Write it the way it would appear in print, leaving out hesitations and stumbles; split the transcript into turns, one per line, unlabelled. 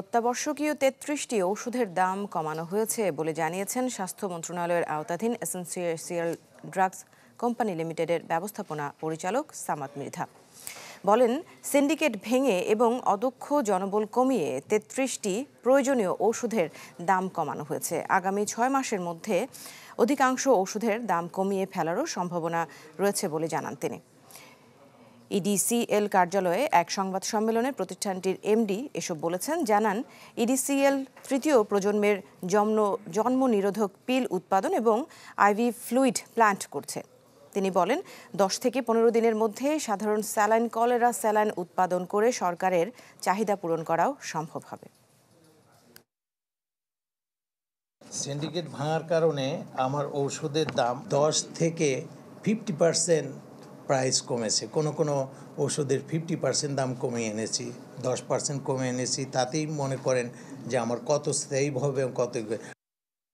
অত্যাবশ্যকীয় ৩৩টি ওষুধের দাম কমানো হয়েছে বলে জানিয়েছেন স্বাস্থ্য মন্ত্রণালয়ের আওতাধীন এসেনশিয়াল ড্রাগস কোম্পানি লিমিটেডের ব্যবস্থাপনা পরিচালক সামাদ মৃধা। বলেন, সিন্ডিকেট ভেঙে এবং অদক্ষ জনবল কমিয়ে ৩৩টি প্রয়োজনীয় ওষুধের দাম কমানো হয়েছে। আগামী ৬ মাসের মধ্যে অধিকাংশ ওষুধের দাম কমিয়ে ফেলারও সম্ভাবনা রয়েছে বলে জানান তিনি। ইডিসিএল কার্যালয়ে এক সংবাদ সম্মেলনে প্রতিষ্ঠানটির এমডি এসব বলেছেন। জানান, ইডিসিএল তৃতীয় প্রজন্মের জন্ম নিরোধক পিল উৎপাদন এবং আইভি ফ্লুইড প্ল্যান্ট করছে। তিনি বলেন, 10 থেকে 15 দিনের মধ্যে সাধারণ স্যালাইন কলেরা স্যালাইন উৎপাদন করে সরকারের চাহিদা পূরণ করাও সম্ভব হবে।
সিন্ডিকেট ভাঙার কারণে আমার ঔষধের দাম 10 থেকে 50% প্রাইস কমেছে। কোনো ওষুধের 50% দাম কমিয়ে এনেছি, 10% কমে এনেছি। তাতেই মনে করেন যে আমার কত সেভ হবে এবং কত